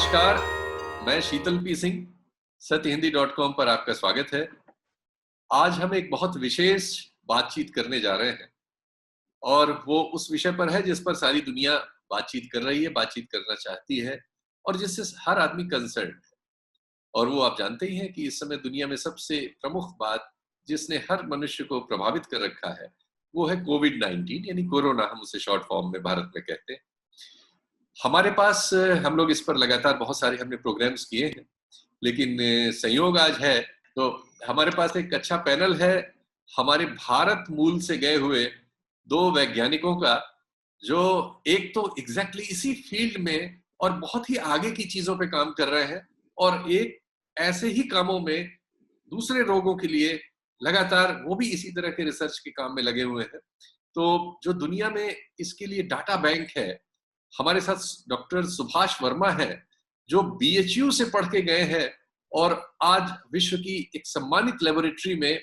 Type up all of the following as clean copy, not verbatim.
नमस्कार, मैं शीतल पी सिंह, सत्यहिंदी.com पर आपका स्वागत है। आज हम एक बहुत विशेष बातचीत करने जा रहे हैं और वो उस विषय पर है जिस पर सारी दुनिया बातचीत कर रही है, बातचीत करना चाहती है और जिससे हर आदमी कंसर्न है। और वो आप जानते ही हैं कि इस समय दुनिया में सबसे प्रमुख बात जिसने हर मनुष्य को प्रभावित कर रखा है, वो है कोविड-19 यानी कोरोना, हम उसे शॉर्ट फॉर्म में भारत में कहते हैं। हमारे पास हम लोग इस पर लगातार बहुत सारे हमने प्रोग्राम्स किए हैं, लेकिन संयोग आज है तो हमारे पास एक अच्छा पैनल है हमारे भारत मूल से गए हुए दो वैज्ञानिकों का, जो एक तो एग्जैक्टली इसी फील्ड में और बहुत ही आगे की चीजों पे काम कर रहे हैं और एक ऐसे ही कामों में दूसरे रोगों के लिए लगातार वो भी इसी तरह के रिसर्च के काम में लगे हुए हैं। तो जो दुनिया में इसके लिए डाटा बैंक है, हमारे साथ डॉक्टर सुभाष वर्मा है, जो बीएचयू से पढ़ के गए हैं और आज विश्व की एक सम्मानित लेबोरेटरी में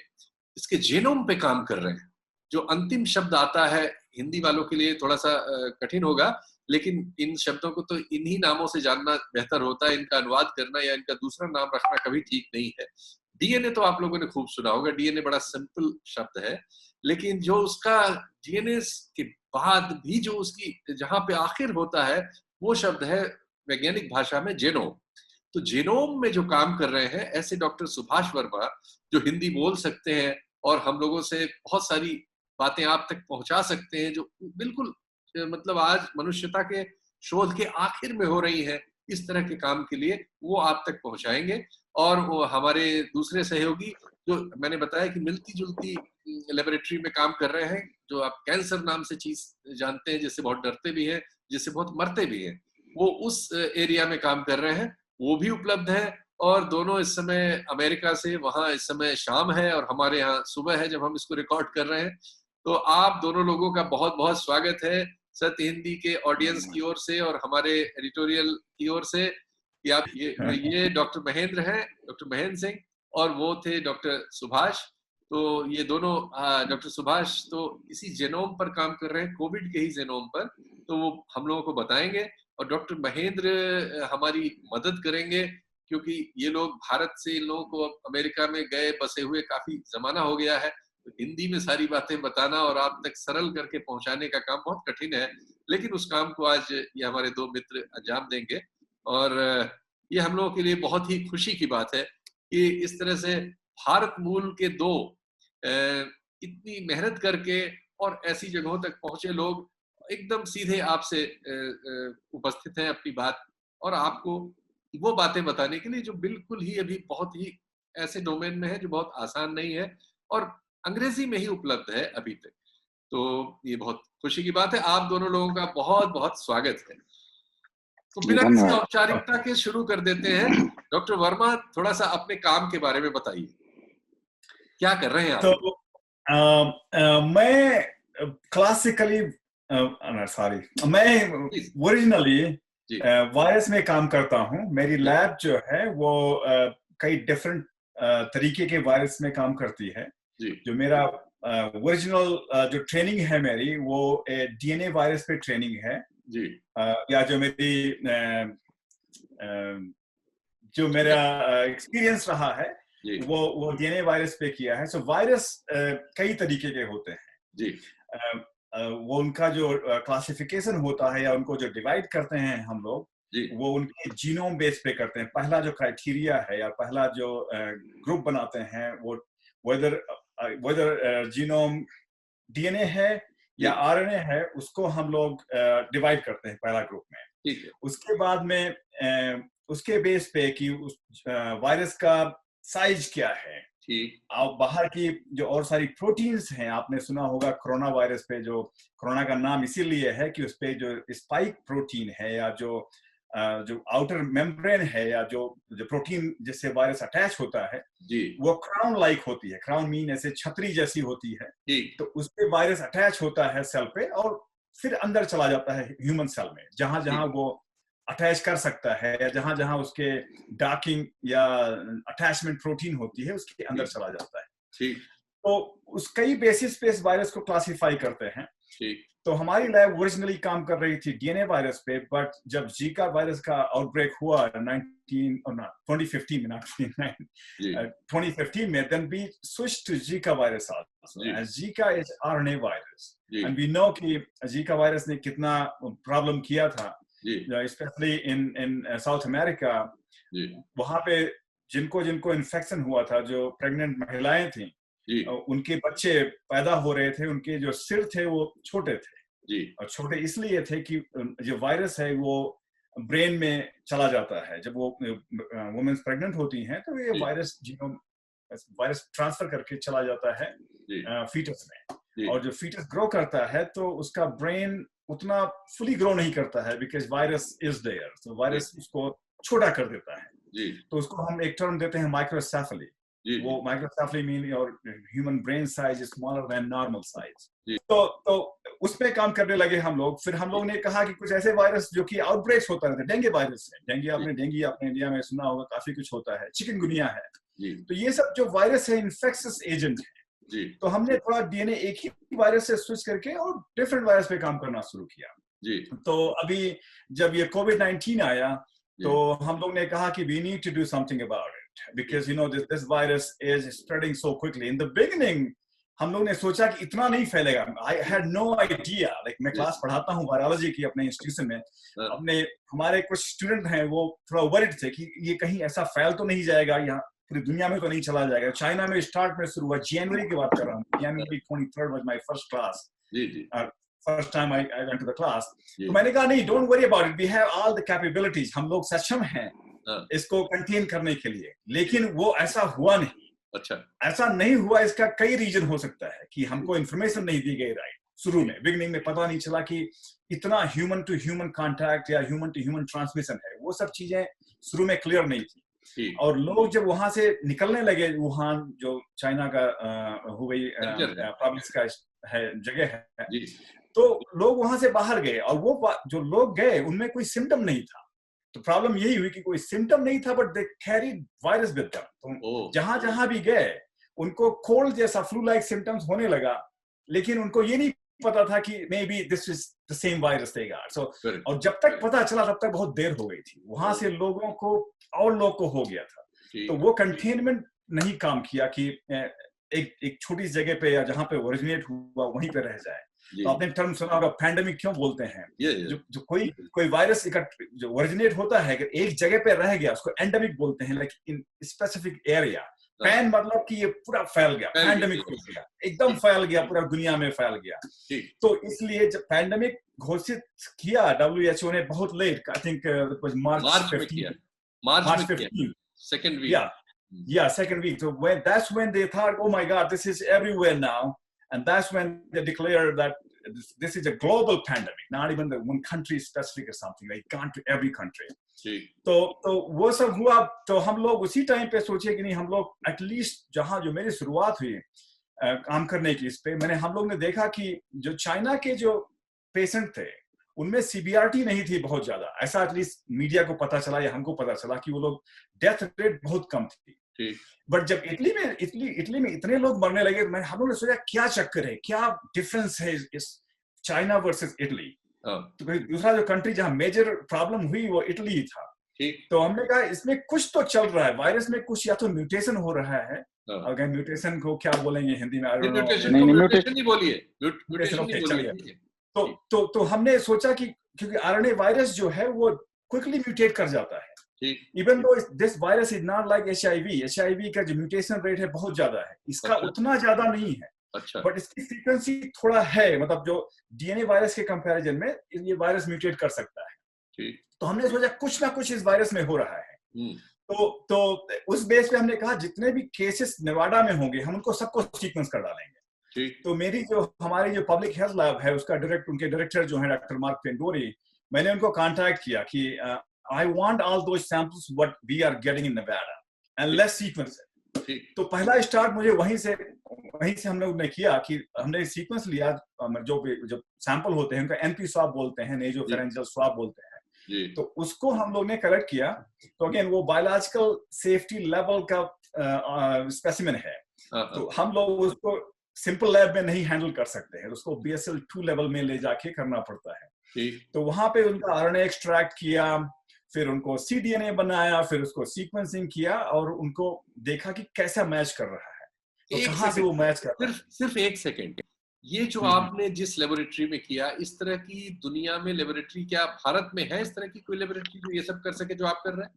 इसके जीनोम पे काम कर रहे हैं। जो अंतिम शब्द आता है हिंदी वालों के लिए थोड़ा सा कठिन होगा, लेकिन इन शब्दों को तो इन्हीं नामों से जानना बेहतर होता है। इनका अनुवाद करना या इनका दूसरा नाम रखना कभी ठीक नहीं है। डीएनए तो आप लोगों ने खूब सुना होगा, डीएनए बड़ा सिंपल शब्द है, लेकिन जो उसका डीएनए के बाद भी जो उसकी जहां पे आखिर होता है वो शब्द है वैज्ञानिक भाषा में जेनोम। तो जेनोम में जो काम कर रहे हैं ऐसे डॉक्टर सुभाष वर्मा, जो हिंदी बोल सकते हैं और हम लोगों से बहुत सारी बातें आप तक पहुंचा सकते हैं, जो बिल्कुल मतलब आज मनुष्यता के शोध के आखिर में हो रही है, इस तरह के काम के लिए वो आप तक पहुंचाएंगे। और वो हमारे दूसरे सहयोगी, जो मैंने बताया कि मिलती जुलती लेबोरेटरी में काम कर रहे हैं, जो आप कैंसर नाम से चीज जानते हैं, जिससे बहुत डरते भी हैं, जिससे बहुत मरते भी हैं, वो उस एरिया में काम कर रहे हैं, वो भी उपलब्ध है। और दोनों इस समय अमेरिका से, वहां इस समय शाम है और हमारे यहाँ सुबह है जब हम इसको रिकॉर्ड कर रहे हैं। तो आप दोनों लोगों का बहुत बहुत स्वागत है सत्य हिंदी के ऑडियंस की ओर से और हमारे एडिटोरियल की ओर से कि आप ये डॉक्टर महेंद्र हैं, डॉक्टर महेंद्र सिंह, और वो थे डॉक्टर सुभाष। तो ये दोनों डॉक्टर सुभाष तो इसी जेनोम पर काम कर रहे हैं, कोविड के ही जेनोम पर, तो वो हम लोगों को बताएंगे। और डॉक्टर महेंद्र हमारी मदद करेंगे क्योंकि ये लोग भारत से, इन लोगों को अमेरिका में गए बसे हुए काफी जमाना हो गया है, तो हिंदी में सारी बातें बताना और आप तक सरल करके पहुंचाने का काम बहुत कठिन है, लेकिन उस काम को आज ये हमारे दो मित्र अंजाम देंगे। और ये हम लोगों के लिए बहुत ही खुशी की बात है कि इस तरह से भारत मूल के दो इतनी मेहनत करके और ऐसी जगहों तक पहुंचे लोग एकदम सीधे आपसे उपस्थित हैं अपनी बात और आपको वो बातें बताने के लिए जो बिल्कुल ही अभी बहुत ही ऐसे डोमेन में है जो बहुत आसान नहीं है और अंग्रेजी में ही उपलब्ध है अभी तक। तो ये बहुत खुशी की बात है। आप दोनों लोगों का बहुत बहुत स्वागत है। तो बिना किसी औपचारिकता के शुरू कर देते हैं। डॉक्टर वर्मा, थोड़ा सा अपने काम के बारे में बताइए, क्या कर रहे हैं आप? तो मैं क्लासिकली सॉरी मैं ओरिजिनली वायरस में काम करता हूँ। मेरी लैब जो है वो कई डिफरेंट तरीके के वायरस में काम करती है। जो मेरा ओरिजिनल जो ट्रेनिंग है मेरी, वो डीएनए वायरस पे ट्रेनिंग है जी। या जो मेरी जो मेरा एक्सपीरियंस रहा है वो डीएनए वायरस पे किया है। सो वायरस कई तरीके के होते हैं जी। वो उनका जो क्लासिफिकेशन होता है या उनको जो डिवाइड करते हैं हम लोग, वो उनके जीनोम बेस पे करते हैं। पहला जो क्राइटेरिया है या पहला जो ग्रुप बनाते हैं वो वेदर जीनोम डीएनए है या आरएनए है, उसको हम लोग डिवाइड करते हैं पहला ग्रुप में। उसके बाद में उसके बेस पे कि उस वायरस का साइज क्या है, आप बाहर की जो और सारी प्रोटीन्स हैं, आपने सुना होगा कोरोना वायरस पे जो कोरोना का नाम इसीलिए है कि उस पे जो स्पाइक प्रोटीन है या जो आउटर मेम्ब्रेन है या जो प्रोटीन जिससे वायरस अटैच होता है जी, वो क्राउन लाइक होती है। क्राउन मीन ऐसे छतरी जैसी होती है, तो उस पे वायरस अटैच होता है सेल पे और फिर अंदर चला जाता है ह्यूमन सेल में, जहां जहां वो अटैच कर सकता है या जहां जहां उसके डॉकिंग या अटैचमेंट प्रोटीन होती है उसके अंदर चला जाता है। ठीक, तो उस कई बेसिस पे इस वायरस को क्लासिफाई करते हैं। ठीक, तो हमारी लैब ओरिजिनली काम कर रही थी डीएनए वायरस पे, बट जब जीका वायरस का आउटब्रेक हुआ 2015 में, then we switched to Zika virus also. And Zika is RNA virus. And we know कि Zika virus ने कितना प्रॉब्लम किया था, especially in South America. वहाँ पे जिनको इन्फेक्शन हुआ था, जो प्रेग्नेंट महिलाएं थी, उनके बच्चे पैदा हो रहे थे, उनके जो सिर थे वो छोटे थे, और छोटे इसलिए थे कि जो वायरस है वो ब्रेन में चला जाता है। जब वो वुमेन्स प्रेग्नेंट होती हैं तो ये वायरस ट्रांसफर करके चला जाता है फीटस में, और जो फीटस ग्रो करता है तो उसका ब्रेन उतना फुली ग्रो नहीं करता है, बिकॉज वायरस इज देयर, तो वायरस उसको छोटा कर देता है। तो उसको हम एक टर्म देते हैं माइक्रोसेफली। वो माइक्रोसेफली मीन और human brain size is smaller than normal size. तो उस पे काम करने लगे हम लोग। फिर हम लोग ने कहा कि कुछ ऐसे वायरस जो कि आउटब्रेक्स होता रहता है, डेंगू वायरस है, डेंगू अपने इंडिया में सुना होगा, काफी कुछ होता है, चिकनगुनिया है, तो ये सब जो वायरस है इन्फेक्शियस एजेंट है। तो हमने थोड़ा डीएनए एक ही वायरस से स्विच करके और डिफरेंट वायरस पे काम करना शुरू किया। तो अभी जब ये कोविड-19 आया तो हम लोग ने कहा कि we need to do something about it because you know this virus is spreading so quickly. In the beginning हम लोग ने सोचा कि इतना नहीं फैलेगा। I had no idea, like मैं क्लास पढ़ाता हूँ बायोलॉजी की अपने इंस्टीट्यूशन में, अपने हमारे कुछ स्टूडेंट हैं वो थोड़ा वरिड थे कि ये कहीं ऐसा फैल तो नहीं जाएगा, यहाँ पूरी दुनिया में तो नहीं चला जाएगा। चाइना में स्टार्ट में शुरू हुआ, जनवरी की बात कर रहा हूँ, जनवरी 23rd was my first class. First time I went to the class. तो मैंने कहा नहीं, don't worry about it, we have all the capabilities, हम लोग सक्षम हैं इसको कंटेन करने के लिए। लेकिन वो ऐसा हुआ नहीं। अच्छा, ऐसा नहीं हुआ, इसका कई रीजन हो सकता है कि हमको इंफॉर्मेशन नहीं दी गई राइट। शुरू में बिगनिंग में पता नहीं चला कि इतना ह्यूमन टू ह्यूमन कांटेक्ट या ह्यूमन टू ह्यूमन ट्रांसमिशन है, वो सब चीजें शुरू में क्लियर नहीं थी। और लोग जब वहां से निकलने लगे, वुहान जो चाइना का हुबेई प्रोविंस का है जगह है, तो लोग वहां से बाहर गए, और वो जो लोग गए उनमें कोई सिम्टम नहीं था। तो प्रॉब्लम यही हुई कि कोई सिम्टम नहीं था, but they carried virus with them. तो जहां जहां भी गए उनको कोल्ड जैसा फ्लू लाइक सिम्टम्स होने लगा, लेकिन उनको ये नहीं पता था कि maybe this is the same virus they got. So और जब तक पता चला तब तक बहुत देर हो गई थी। वहां से लोगों को और लोग को हो गया था। तो वो कंटेनमेंट नहीं काम किया कि एक छोटी जगह पे या जहां पे ओरिजिनेट हुआ वहीं पे रह जाए। तो आपने टर्म सुना होगा, पैंडेमिक क्यों बोलते हैं? जो कोई वायरस जो ओरिजिनेट होता है, अगर एक जगह पे रह गया उसको एंडेमिक बोलते हैं, like in specific area. Pan मतलब कि ये पूरा फैल गया, पैंडेमिक हो गया, एकदम फैल गया, पूरा दुनिया में फैल गया। तो इसलिए जब पैंडेमिक घोषित किया WHO ने बहुत late, I think March 15 second week. Yeah, second week. So that's when they thought, oh my God, this is everywhere now. And that's when they declared that this is a global pandemic, not even the one country specific or something. Like gone to every country. तो वो सब हुआ। तो हम लोग उसी time पे सोचे कि नहीं, हम लोग एटलीस्ट जहाँ जो मेरी शुरुआत हुई काम करने की इस पे, हम लोग ने देखा कि जो चाइना के जो पेशेंट थे उनमें सीबीआरटी नहीं थी बहुत ज्यादा। ऐसा एटलीस्ट मीडिया को पता चला या हमको पता चला कि वो लोग डेथ रेट बहुत कम थी। बट जब इटली में इतने लोग मरने लगे, हम लोगों ने सोचा क्या चक्कर है, क्या डिफरेंस है इस चाइना वर्सेस इटली। तो दूसरा जो कंट्री जहां मेजर प्रॉब्लम हुई वो इटली था। तो हमने कहा इसमें कुछ तो चल रहा है, वायरस में कुछ या तो म्यूटेशन हो रहा है। अगर म्यूटेशन को क्या बोलेंगे हिंदी में, म्यूटेशन ही बोलिए, चलिए। तो हमने सोचा कि क्योंकि आरएनए वायरस जो है वो क्विकली म्यूटेट कर जाता है। Even though this virus is not like HIV का जो म्यूटेशन रेट है बहुत ज्यादा है, इसका उतना ज्यादा नहीं है। बट इसकी फ्रीक्वेंसी थोड़ा है, मतलब जो डीएनए वायरस के कंपैरिजन में ये वायरस म्यूटेट कर सकता है। तो हमने सोचा कुछ ना कुछ इस वायरस में हो रहा है। तो उस बेस पे हमने कहा जितने भी केसेस नेवाडा में होंगे हम उनको सबको सीक्वेंस कर डालेंगे। तो हमारी जो पब्लिक हेल्थ लैब है उसका उनके डायरेक्टर जो है डॉक्टर मार्क पेंडोरी, मैंने उनको कांटेक्ट किया कि I want all those samples what we are getting in Nevada and let's sequence it. तो पहला स्टार्ट मुझे वहीं से हम लोग ने किया कि हमने सीक्वेंस लिया, जो सैंपल होते हैं उनका एनपी स्वाब बोलते हैं, नेजोफेरेंजियल स्वाब बोलते हैं। तो उसको हम लोग ने कलेक्ट किया। तो अगेन वो बायोलॉजिकल सेफ्टी लेवल का स्पेसिमेन है। तो हम लोग उसको सिंपल लैब में नहीं हैंडल कर सकते हैं, उसको BSL-2 लेवल में ले जाके करना पड़ता है। तो वहां पे उनका RNA एक्सट्रैक्ट किया, फिर उनको cDNA बनाया, फिर उसको सीक्वेंसिंग किया और उनको देखा कि कैसा मैच कर रहा है, तो कहां से वो मैच कर रहा है। सिर्फ एक सेकेंड, ये जो आपने जिस लेबोरेटरी में किया, इस तरह की दुनिया में लेबोरेटरी क्या भारत में है? इस तरह की कोई लेबोरेटरी जो ये सब कर सके जो आप कर रहे हैं?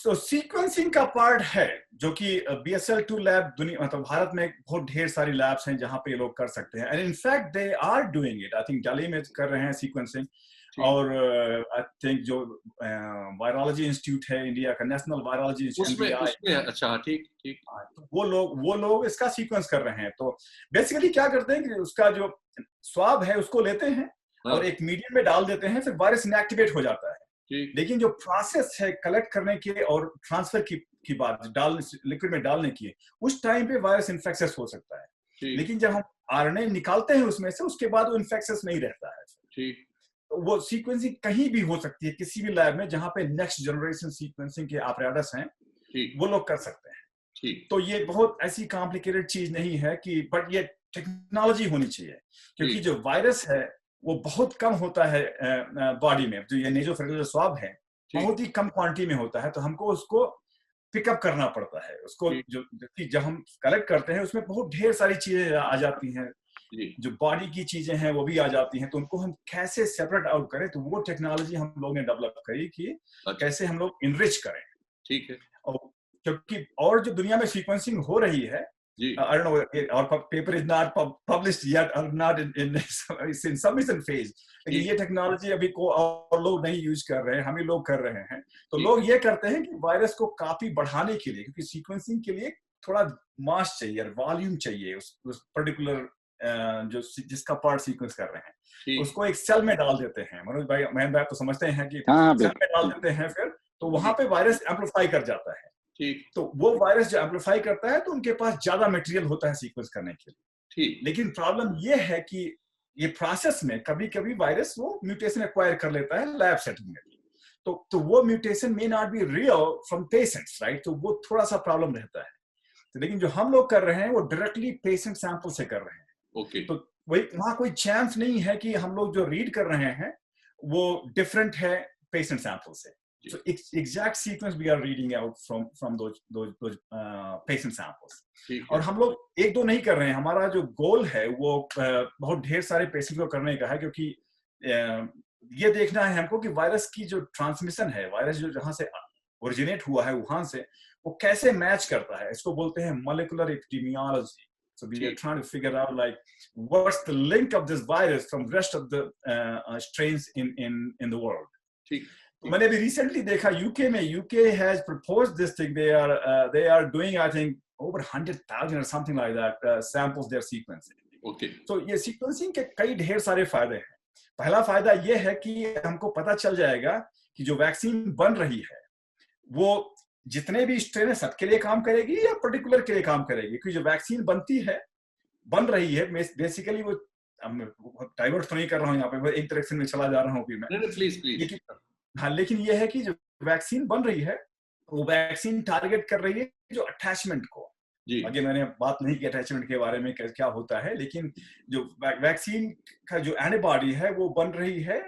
तो सीक्वेंसिंग का पार्ट है जो कि BSL-2 लैब दुनिया मतलब भारत में बहुत ढेर सारी लैब्स हैं जहां पे लोग कर सकते हैं, and in fact they are doing it. I think Delhi में कर रहे हैं सीक्वेंसिंग, और आई थिंक जो वायरोलॉजी इंस्टीट्यूट है इंडिया का, नेशनल वायरोलॉजी उसमें अच्छा, ठीक ठीक, वो लोग इसका सीक्वेंस कर रहे हैं। तो बेसिकली क्या करते हैं कि उसका जो स्वाब है उसको लेते हैं और एक मीडियम में डाल देते हैं, फिर वायरस इनएक्टिवेट हो जाता है। लेकिन जो प्रोसेस है कलेक्ट करने के और ट्रांसफर की बात, लिक्विड में डालने की, उस टाइम पे वायरस इन्फेक्शियस हो सकता है। लेकिन जब हम RNA निकालते हैं उसमें से, उसके बाद वो इन्फेक्शियस नहीं रहता है। तो वो सीक्वेंसिंग कहीं भी हो सकती है, किसी भी लैब में जहां पे नेक्स्ट जनरेशन सीक्वेंसिंग के apparatus हैं, वो लोग कर सकते हैं। तो ये बहुत ऐसी कॉम्प्लिकेटेड चीज नहीं है कि, बट ये टेक्नोलॉजी होनी चाहिए, क्योंकि जो वायरस है वो बहुत कम होता है बॉडी में। जो ये नेसोफेरिंजियल स्वाब है बहुत ही कम क्वांटिटी में होता है, तो हमको उसको पिकअप करना पड़ता है। उसको जब हम कलेक्ट करते हैं उसमें बहुत ढेर सारी चीजें आ जाती हैं, जो बॉडी की चीजें हैं वो भी आ जाती हैं, तो उनको हम कैसे सेपरेट आउट करें, तो वो टेक्नोलॉजी हम लोग ने डेवलप करी कि कैसे हम लोग इनरिच करें। ठीक है। और क्योंकि और जो दुनिया में सीक्वेंसिंग हो रही है, I don't know, our paper is not published yet or not in submission phase, लेकिन ये टेक्नोलॉजी अभी को और लोग नहीं यूज कर रहे हैं, हम ही लोग कर रहे हैं। तो लोग ये करते हैं कि वायरस को काफी बढ़ाने के लिए, क्योंकि सीक्वेंसिंग के लिए थोड़ा मास चाहिए, वॉल्यूम चाहिए उस पर्टिकुलर जो जिसका पार्ट सीक्वेंस कर रहे हैं, उसको एक सेल में डाल देते हैं। मनोज भाई, महेंद्र भाई तो समझते हैं कि सेल में डाल देते हैं, फिर तो वहां पे वायरस एम्पलीफाई कर जाता है। तो वो वायरस जो एम्पलीफाई करता है, तो उनके पास ज्यादा मटेरियल होता है सीक्वेंस करने के लिए। लेकिन प्रॉब्लम ये है कि ये प्रोसेस में कभी कभी वायरस वो म्यूटेशन एक्वायर कर लेता है लैब सेटिंग में, तो वो mutation may not be real from patients, right. तो वो थोड़ा सा प्रॉब्लम रहता है। तो लेकिन जो हम लोग कर रहे हैं वो डायरेक्टली पेशेंट सैंपल से कर रहे हैं। तो वही वहां कोई चांस नहीं है कि हम लोग जो रीड कर रहे हैं वो डिफरेंट है पेशेंट सैंपल से। So exact sequence we are reading out from those patient samples. और हम लोग एक दो नहीं कर रहे हैं, हमारा जो गोल है वो बहुत ढेर सारे पेशेंट को करने का है, क्योंकि ये देखना है हमको कि वायरस की जो ट्रांसमिशन है, वायरस जो जहां से ओरिजिनेट हुआ है वहां से, वो कैसे मैच करता है। इसको बोलते हैं molecular epidemiology. So we are trying to figure out like what's the link of this virus from rest of the strains in the world. मैंने भी रिसेंटली देखा यूके में, UK has proposed this thing, they are doing I think over 100,000 or something like that samples their sequencing. तो ये sequencing के कई ढेर सारे फायदे हैं। पहला फायदा ये है कि हमको पता चल जाएगा कि जो वैक्सीन बन रही है वो जितने भी स्ट्रेन है सबके लिए काम करेगी या पर्टिकुलर के लिए काम करेगी। क्योंकि जो वैक्सीन बन रही है बेसिकली वो, डाइवर्ट तो नहीं कर रहा हूँ यहाँ पे, एक डायरेक्शन में चला जा रहा हूँ अभी मैं, प्लीज। हाँ, लेकिन यह है कि जो वैक्सीन बन रही है वो वैक्सीन टारगेट कर रही है जो अटैचमेंट को। आगे मैंने बात नहीं की अटैचमेंट के बारे में क्या होता है, लेकिन जो वैक्सीन का जो एंटीबॉडी है वो बन रही है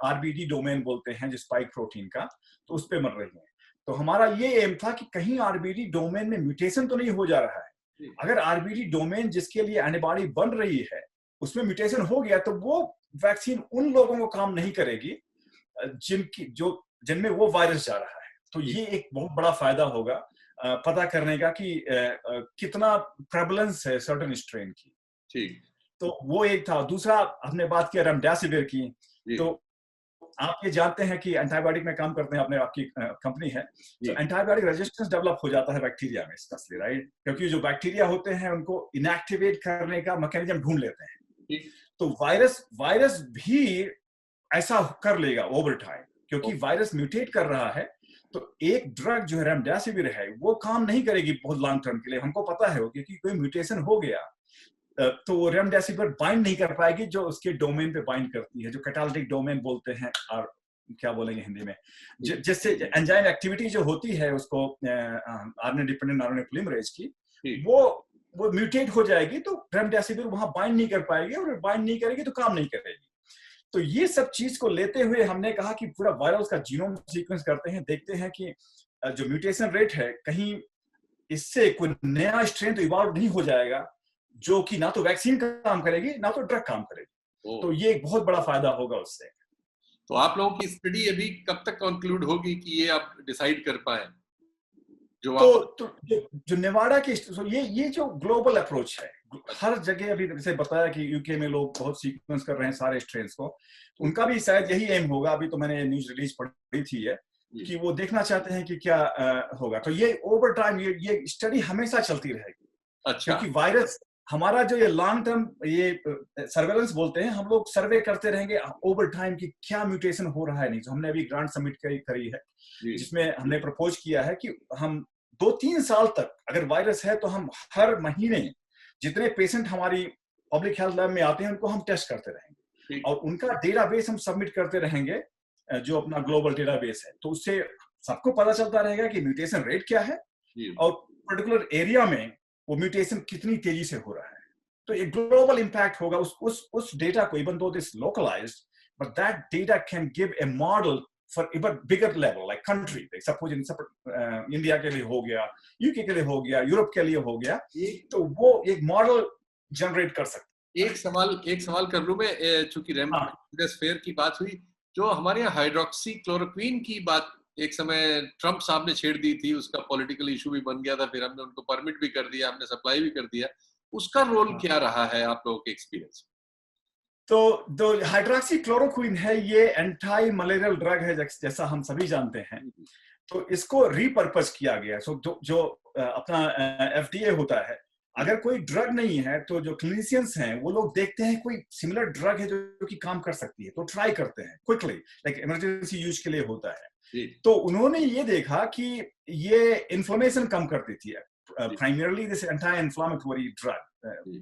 RBD डोमेन बोलते हैं, जो स्पाइक प्रोटीन का, तो उस पे बन रही है। तो हमारा ये एम था कि कहीं RBD डोमेन में म्यूटेशन तो नहीं हो जा रहा है। अगर RBD डोमेन जिसके लिए एंटीबॉडी बन रही है उसमें म्यूटेशन हो गया तो वो वैक्सीन उन लोगों को काम नहीं करेगी जिनमें वो वायरस जा रहा है। तो ये एक बहुत बड़ा फायदा होगा पता करने का कि कितना प्रेवलेंस है सर्टेन स्ट्रेन की। ठीक, तो वो एक था। दूसरा, हमने बात किया रेमडेसिविर की। तो आप ये जानते हैं कि एंटीबायोटिक में काम करते हैं, अपने आपकी कंपनी है, तो एंटीबायोटिक रेजिस्टेंस डेवलप हो जाता है बैक्टीरिया में स्पेशली, राइट। क्योंकि जो बैक्टीरिया होते हैं उनको इनएक्टिवेट करने का मैकेनिज्म ढूंढ लेते हैं। तो वायरस भी ऐसा कर लेगा ओवर टाइम, क्योंकि वायरस म्यूटेट कर रहा है। तो एक ड्रग जो है रेमडेसिविर है वो काम नहीं करेगी बहुत लॉन्ग टर्म के लिए, हमको पता है, क्योंकि कोई म्यूटेशन हो गया तो वो रेमडेसिविर बाइंड नहीं कर पाएगी जो उसके डोमेन पे बाइंड करती है, जो कैटालिटिक डोमेन बोलते हैं, और क्या बोलेंगे हिंदी में, जिससे एंजाइम एक्टिविटी जो होती है उसको RNA डिपेंडेंट RNA पॉलीमरेज की, वो वो म्यूटेट हो जाएगी तो रेमडेसिविर वहां बाइंड नहीं कर पाएगी, और बाइंड नहीं करेगी तो काम नहीं करेगी। तो ये सब चीज को लेते हुए हमने कहा कि पूरा वायरस का जीनोम सीक्वेंस करते हैं, देखते हैं कि जो म्यूटेशन रेट है कहीं इससे कोई नया स्ट्रेन तो इवॉल्व नहीं हो जाएगा जो कि ना तो वैक्सीन काम करेगी ना तो ड्रग काम करेगी। तो ये एक बहुत बड़ा फायदा होगा उससे। तो आप लोगों की स्टडी अभी कब तक कंक्लूड होगी कि ये आप डिसाइड कर पाए? तो जो नेवाडा की ये जो ग्लोबल अप्रोच है, हर जगह अभी जैसे बताया कि यूके में लोग बहुत सीक्वेंस कर रहे हैं सारे स्ट्रेन्स को, उनका भी शायद यही एम होगा। अभी तो मैंने न्यूज रिलीज पढ़ी थी है कि वो देखना चाहते हैं कि क्या होगा। तो ये ओवर टाइम ये स्टडी हमेशा चलती रहेगी। अच्छा। क्योंकि वायरस हमारा जो ये लॉन्ग टर्म ये सर्वेलेंस बोलते हैं, हम लोग सर्वे करते रहेंगे ओवर टाइम कि क्या म्यूटेशन हो रहा है। नहीं तो हमने अभी ग्रांट सबमिट करी है जिसमें हमने प्रपोज किया है कि हम 2-3 साल तक अगर वायरस है तो हम हर महीने जितने पेशेंट हमारी पब्लिक हेल्थ लैब में आते हैं उनको हम टेस्ट करते रहेंगे और उनका डेटाबेस हम सबमिट करते रहेंगे, जो अपना ग्लोबल डेटाबेस है। तो उससे सबको पता चलता रहेगा कि म्यूटेशन रेट क्या है और पर्टिकुलर एरिया में वो म्यूटेशन कितनी तेजी से हो रहा है। तो एक ग्लोबल इंपैक्ट होगा उस डेटा को, even though this localized, but that data can give a model for even bigger level like country. Suppose India के लिए हो गया, यूके के लिए हो गया, यूरोप के लिए हो गया, तो वो एक मॉडल जनरेट कर सकते। एक सवाल कर लूं मैं, चूंकि रेमडेसिविर की बात हुई, जो हमारे यहाँ हाइड्रोक्सी क्लोरोक्वीन की बात एक समय ट्रंप साहब ने छेड़ दी थी, उसका पॉलिटिकल इशू भी बन गया था, फिर हमने उनको परमिट भी कर दिया, हमने सप्लाई भी कर दिया। उसका रोल क्या रहा है आप लोगों के एक्सपीरियंस? तो जो हाइड्रोक्सी क्लोरोक्वीन है ये एंटी मलेरियल ड्रग है जैसा हम सभी जानते हैं। तो इसको रिपर्पस किया गया। सो जो अपना FDA होता है, अगर कोई ड्रग नहीं है तो जो क्लिनिशियंस हैं वो लोग देखते हैं कोई सिमिलर ड्रग है जो कि काम कर सकती है, तो ट्राई करते हैं क्विकली, लाइक इमरजेंसी यूज के लिए होता है। तो उन्होंने ये देखा कि ये इन्फ्लेमेशन कम कर देती है, primarily this anti inflammatory drug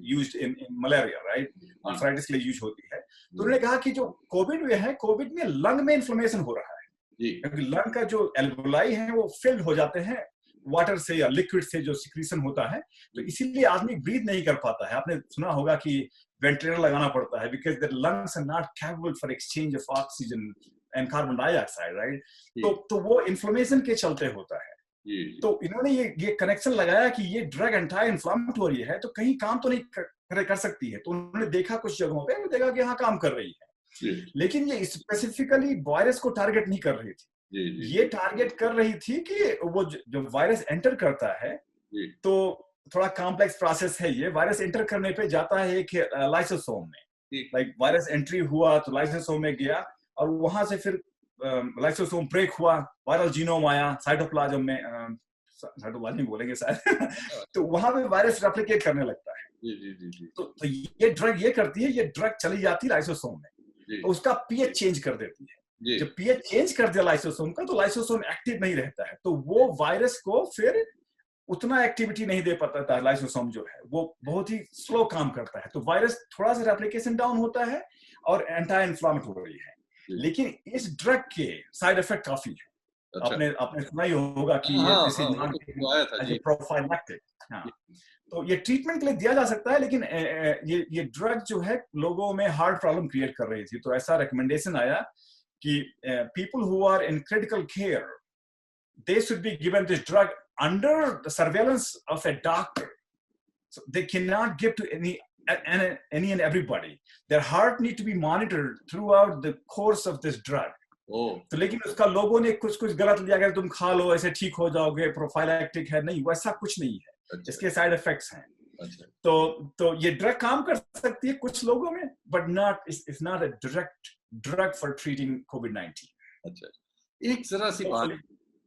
used in malaria, right, arthritis के लिए यूज होती है। तो उन्होंने कहा कि जो कोविड में है, कोविड में लंग में इन्फ्लेमेशन हो रहा है, क्योंकि लंग का जो एल्वेओलाई है वो फिल्ड हो जाते हैं वाटर से या लिक्विड से जो सिक्रीशन होता है, तो इसीलिए आदमी ब्रीथ नहीं कर पाता है। आपने सुना होगा कि वेंटिलेटर लगाना पड़ता है because the lungs are not capable for exchange of oxygen and carbon dioxide, right. तो वो इन्फ्लेमेशन के चलते होता है। तो इन्होंने ये कनेक्शन लगाया कि ये ड्रग एंटी इन्फ्लेमेटरी है तो कहीं काम तो नहीं कर सकती है। तो उन्होंने देखा कुछ जगहों पे, वो देखा कि हाँ काम कर रही है, लेकिन ये स्पेसिफिकली वायरस को टारगेट नहीं कर रही थी। ये टारगेट कर रही थी कि वो जो वायरस एंटर करता है, तो थोड़ा कॉम्प्लेक्स प्रोसेस है ये। वायरस एंटर करने पे जाता है एक लाइसोसोम में, लाइक वायरस एंट्री हुआ तो लाइसोसोम में गया और वहां से फिर लाइसोसोम ब्रेक हुआ, वायरल जीनोम आया साइटोप्लाज्म में, साइटोप्लाज्म बोलेंगे शायद तो वहां पे वायरस रेप्लिकेट करने लगता है। तो ये ड्रग ये करती है, ये ड्रग चली जाती है लाइसोसोम में, तो उसका पीएच चेंज कर देती है। जब पीएच चेंज कर दिया लाइसोसोम का, तो लाइसोसोम एक्टिव नहीं रहता है, तो वो वायरस को फिर उतना एक्टिविटी नहीं दे पाता था। लाइसोसोम जो है वो बहुत ही स्लो काम करता है, तो वायरस थोड़ा सा रेप्लिकेशन डाउन होता है और एंटी इन्फ्लेमेटरी है। लेकिन इस ड्रग के साइड इफेक्ट काफी है। अच्छा। आपने सुना ही होगा कि ये प्रोफाइलैक्टिक, तो ये ट्रीटमेंट के लिए दिया जा सकता है, लेकिन ये ड्रग जो है लोगों में हार्ट प्रॉब्लम क्रिएट कर रही थी। तो ऐसा रिकमेंडेशन आया कि people who are in critical care, they should be given this drug under the surveillance of a doctor. So they cannot give to any and everybody. Their heart need to be monitored throughout the course of this drug. तो लेकिन उसका लोगों ने कुछ गलत लिया, अगर तुम खा लो ऐसे ठीक हो जाओगे, प्रोफाइलैक्टिक है, नहीं, वैसा कुछ नहीं है। अच्छा। इसके साइड इफेक्ट्स हैं। अच्छा। तो ये ड्रग काम कर सकती है कुछ लोगों में, but it's not a direct drug for treating कोविड-19। अच्छा, एक जरा सी बात,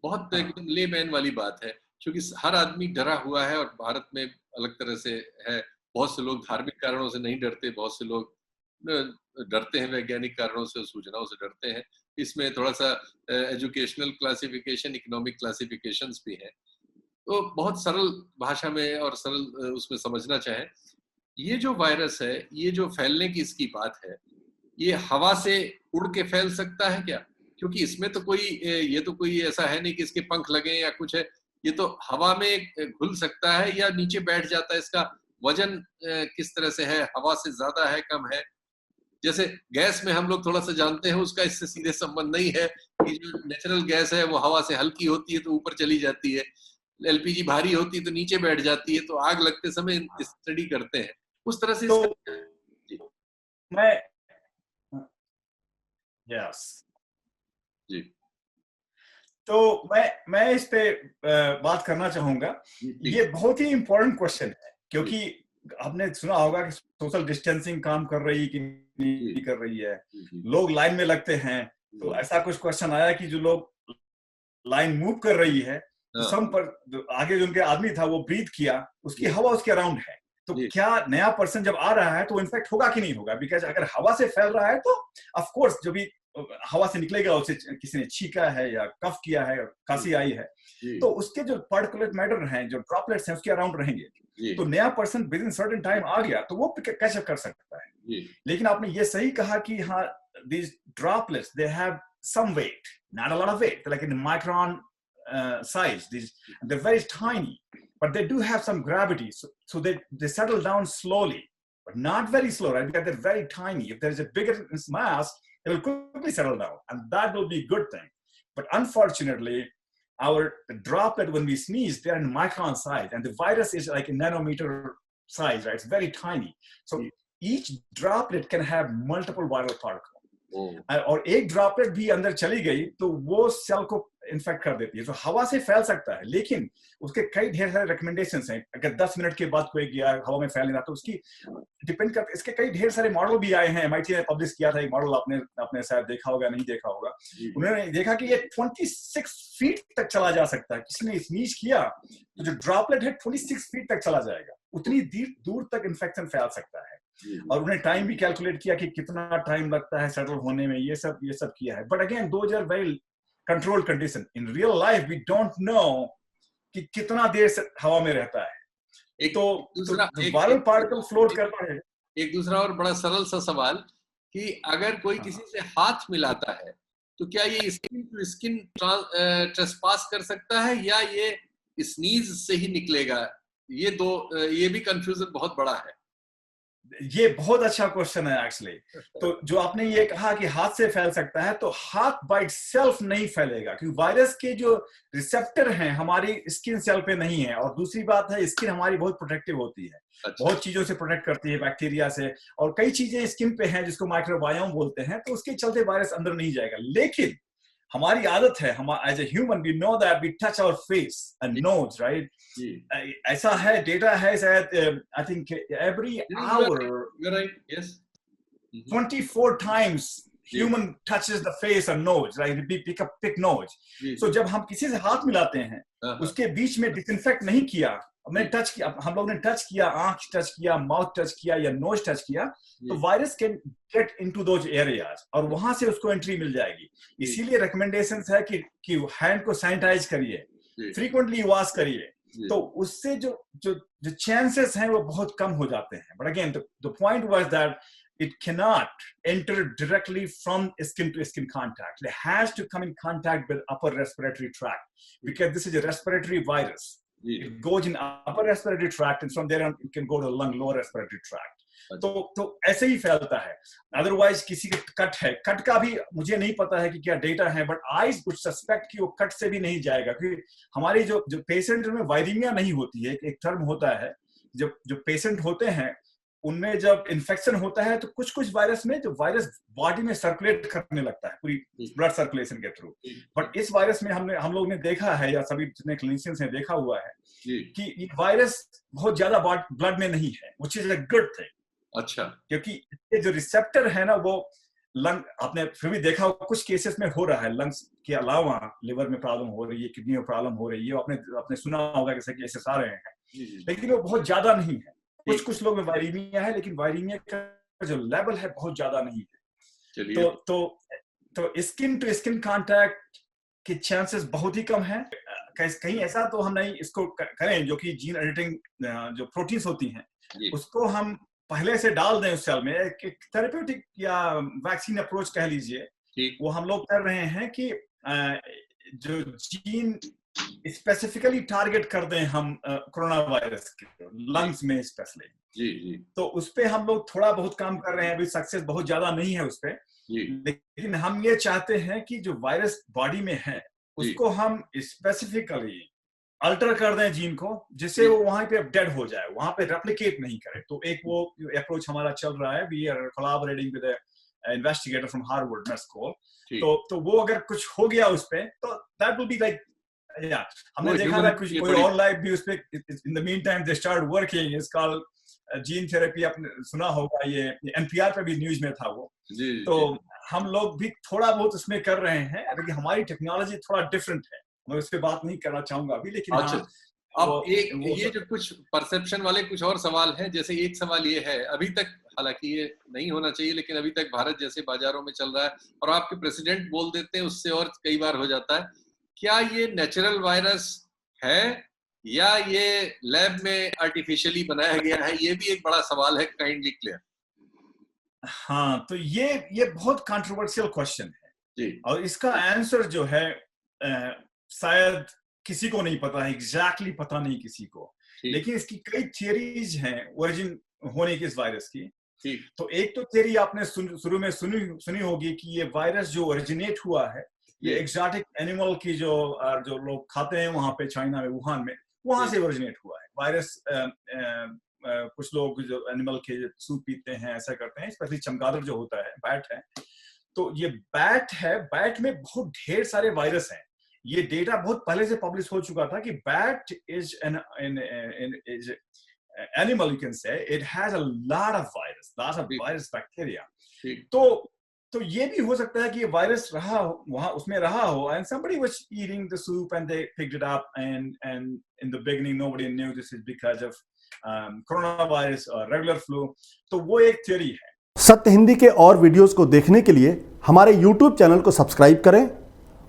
बहुत लेमैन वाली बात है, क्योंकि हर आदमी डरा हुआ है और भारत में अलग तरह से है। बहुत से लोग धार्मिक कारणों से नहीं डरते, बहुत से लोग डरते हैं वैज्ञानिक कारणों से, सूचनाओं से डरते हैं। इसमें थोड़ा सा एजुकेशनल क्लासिफिकेशन, इकोनॉमिक क्लासिफिकेशंस भी हैं। तो बहुत सरल भाषा में और सरल उसमें समझना चाहें, ये जो वायरस है, ये जो फैलने की इसकी बात है, ये हवा से उड़ के फैल सकता है क्या? क्योंकि इसमें तो कोई ये तो कोई ऐसा है नहीं कि इसके पंख लगे या कुछ है। ये तो हवा में घुल सकता है या नीचे बैठ जाता है, इसका वजन किस तरह से है, हवा से ज्यादा है, कम है? जैसे गैस में हम लोग थोड़ा सा जानते हैं, उसका इससे सीधे संबंध नहीं है कि जो नेचुरल गैस है वो हवा से हल्की होती है तो ऊपर चली जाती है, एलपीजी भारी होती है तो नीचे बैठ जाती है, तो आग लगते समय स्टडी करते हैं उस तरह से तो इसका। जी मैं यस जी तो मैं इस पे बात करना चाहूंगा। ये बहुत ही इंपॉर्टेंट क्वेश्चन है, क्योंकि आपने सुना होगा कि सोशल डिस्टेंसिंग काम कर रही कि नहीं कर रही है, लोग लाइन में लगते हैं, तो ऐसा कुछ क्वेश्चन आया कि जो लोग लाइन मूव कर रही है, तो सम पर आगे जो उनके आदमी था वो ब्रीथ किया, उसकी हवा उसके अराउंड है, तो क्या नया पर्सन जब आ रहा है तो इन्फेक्ट होगा कि नहीं होगा? बिकॉज अगर हवा से फैल रहा है तो ऑफ कोर्स जो भी हवा से निकलेगा, उसे किसी ने छींका है या कफ किया है, खांसी आई है, तो उसके जो पार्टिकुलेट मैटर हैं, जो ड्रॉपलेट्स हैं, उसके अराउंड रहेंगे। तो नया person within certain time आ गया तो वो कैचअप कर सकता है। लेकिन आपने ये सही कहा कि हाँ, these droplets, they have some weight, not a lot of weight, like in micron size. They're very tiny, but they do have some gravity, so they settle down slowly, but not very slow, right? Because they're very tiny. If there's a bigger mass, it will quickly settle down, and that will be a good thing. But unfortunately, our droplet, when we sneeze, they're in micron size, and the virus is like a nanometer size, right? It's very tiny. So each droplet can have multiple viral particles. और एक droplet भी अंदर चली गई तो वो cell को infect कर देती है। तो हवा से फैल सकता है, लेकिन उसके कई ढेर सारे रिकमेंडेशंस हैं। अगर 10 मिनट के बाद कोई गया हवा में फैल नहीं रहा तो उसकी डिपेंड करता है। इसके कई ढेर सारे मॉडल भी आए हैं। MIT ने पब्लिश किया था एक मॉडल, आपने शायद देखा होगा, नहीं देखा होगा। उन्होंने देखा कि ये 26 फीट तक चला जा सकता है। किसी ने स्नीज किया तो जो ड्रॉपलेट है 26 फीट तक चला जाएगा, उतनी दूर तक इन्फेक्शन फैल सकता है। और उन्हें टाइम भी कैलकुलेट किया कि कितना टाइम लगता है सेटल होने में, ये सब किया है। But again those are very controlled condition. In real life we don't know कि कितना देर से हवा में रहता है। तो वायरल पार्टिकल फ्लोट करता है। एक दूसरा और बड़ा सरल सा सवाल कि अगर कोई किसी से हाथ मिलाता है तो क्या ये स्किन टू स्किन ट्रेसपास कर सकता है या ये स्नीज से ही निकलेगा? ये भी कंफ्यूजन बहुत बड़ा है। ये बहुत अच्छा क्वेश्चन है एक्चुअली। तो जो आपने ये कहा कि हाथ से फैल सकता है, तो हाथ बाय इटसेल्फ नहीं फैलेगा, क्योंकि वायरस के जो रिसेप्टर हैं हमारी स्किन सेल पे नहीं है। और दूसरी बात है, स्किन हमारी बहुत प्रोटेक्टिव होती है। अच्छा। बहुत चीजों से प्रोटेक्ट करती है, बैक्टीरिया से, और कई चीजें स्किन पे हैं जिसको माइक्रोबायोम बोलते हैं, तो उसके चलते वायरस अंदर नहीं जाएगा। लेकिन हमारी आदत है, हम as a human we know that we touch our face and nose, right? ऐसा है, डेटा है शायद, I think every hour 24 times human touches the face and nose, right? We pick nose. So जब हम किसी से हाथ मिलाते हैं, उसके बीच में डिसइंफेक्ट नहीं किया, हमने टच किया, हम लोग ने टच किया, आंख टच किया, माउथ टच किया या नोज टच किया, तो virus can get into those areas और वहां से उसको एंट्री मिल जाएगी। इसीलिए रिकमेंडेशंस है कि हैंड को सैनिटाइज करिए, फ्रीक्वेंटली वॉश करिए, तो उससे जो चांसेस हैं वो बहुत कम हो जाते हैं। But again the point was that it cannot enter directly from skin to skin contact. It has to come in contact with upper respiratory tract, because this is a respiratory virus. It goes in upper respiratory tract, and from there on it can go to the lung, lower respiratory tract. तो ऐसे ही फैलता है। Otherwise किसी का cut है, cut का भी मुझे नहीं पता है कि क्या डेटा है, बट आई कुछ सस्पेक्ट कि वो कट से भी नहीं जाएगा, क्योंकि हमारी जो पेशेंट में वायरीमिया नहीं होती है, एक टर्म होता है, जो पेशेंट होते हैं उनमें जब इन्फेक्शन होता है तो कुछ वायरस में जो वायरस बॉडी में सर्कुलेट करने लगता है पूरी ब्लड सर्कुलेशन के थ्रू। बट इस वायरस में हम लोग ने देखा है, या सभी जितने क्लिनिशियंस ने देखा हुआ है, कि ये वायरस बहुत ज्यादा ब्लड में नहीं है, which is a good thing. अच्छा, क्योंकि ये जो रिसेप्टर है ना, वो लंग, आपने फिर भी देखा कुछ केसेस में हो रहा है, लंग्स के अलावा लिवर में प्रॉब्लम हो रही है, किडनी में प्रॉब्लम हो रही है, आपने सुना होगा जैसे केसेस आ रहे हैं, लेकिन वो बहुत ज्यादा नहीं है। कुछ लोग में वायरीमिया है, लेकिन वायरीमिया का जो लेवल है बहुत ज्यादा नहीं है। तो स्किन टू स्किन कांटेक्ट के चांसेस बहुत ही कम है। कहीं ऐसा तो हम नहीं इसको करें जो कि जीन एडिटिंग जो प्रोटीन्स होती हैं उसको हम पहले से डाल दें उस सेल में, एक थेरेप्यूटिक या वैक्सीन अप्रोच कह लीजिए, वो हम लोग कर रहे हैं कि जो जीन स्पेसिफिकली टारगेट कर दें हम कोरोना वायरस के लंग्स में स्पेशली, जी, तो उस पे हम लोग थोड़ा बहुत काम कर रहे हैं, अभी सक्सेस बहुत ज्यादा नहीं है उस पे, लेकिन हम ये चाहते हैं कि जो वायरस बॉडी में है उसको हम स्पेसिफिकली अल्टर कर दें जीन को, जिससे वो वहां पे डेड हो जाए, वहां पे रेप्लिकेट नहीं करे। तो एक वो अप्रोच हमारा चल रहा है, we are collaborating with investigator from Harvard med school. तो वो अगर कुछ हो गया उस पे तो दैट विल बी लाइक, या हमने देखा था कुछ कोई और लाइफ भी उस पे, in the mean time they start working, it's called gene therapy, आपने सुना होगा, ये एनपीआर पे भी न्यूज में था वो। तो हम लोग भी थोड़ा बहुत उसमें कर रहे हैं, लेकिन हमारी टेक्नोलॉजी थोड़ा डिफरेंट है, मैं उस पर बात नहीं करना चाहूंगा अभी, लेकिन अच्छा, अब ये जो कुछ परसेप्शन वाले कुछ और सवाल हैं, जैसे एक सवाल ये है, अभी तक हालांकि ये नहीं होना चाहिए, लेकिन अभी तक भारत जैसे बाजारों में चल रहा है और आपके प्रेसिडेंट बोल देते हैं, उससे और कई बार हो जाता है, क्या ये नेचुरल वायरस है या ये लैब में आर्टिफिशियली बनाया गया है? ये भी एक बड़ा सवाल है, काइंडली क्लियर। हाँ, तो ये बहुत कंट्रोवर्शियल क्वेश्चन है जी, और इसका आंसर जो है शायद किसी को नहीं पता है, एग्जैक्टली पता नहीं किसी को, लेकिन इसकी कई थियरीज हैं ओरिजिन होने की इस वायरस की। तो एक तो थियरी आपने शुरू में सुनी होगी कि ये वायरस जो ओरिजिनेट हुआ है, ये एक्सोटिक एनिमल की जो लोग खाते हैं वहां पे चाइना में, वुहान में, वहां से ओरिजिनेट हुआ है वायरस। कुछ लोग जो एनिमल के सूप पीते हैं, ऐसा करते हैं, स्पेशली चमगादड़ जो होता है, बैट है, तो ये बैट है, बैट में बहुत ढेर सारे वायरस हैं। ये डेटा बहुत पहले से पब्लिश हो चुका था कि bat is an animal, you can say it has a lot of virus, lot of virus bacteria. तो ये भी हो सकता है कि ये वायरस रहा हो वहां, उसमें रहा हो, and somebody was eating the soup and they picked it up, and in the beginning nobody knew this is because of coronavirus or regular flu। तो वो एक थ्योरी है। सत्य हिंदी के और वीडियोस को देखने के लिए हमारे YouTube चैनल को सब्सक्राइब करें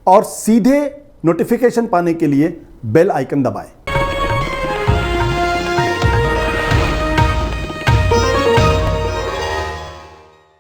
और सीधे नोटिफिकेशन पाने के लिए बेल आइकन दबाएं।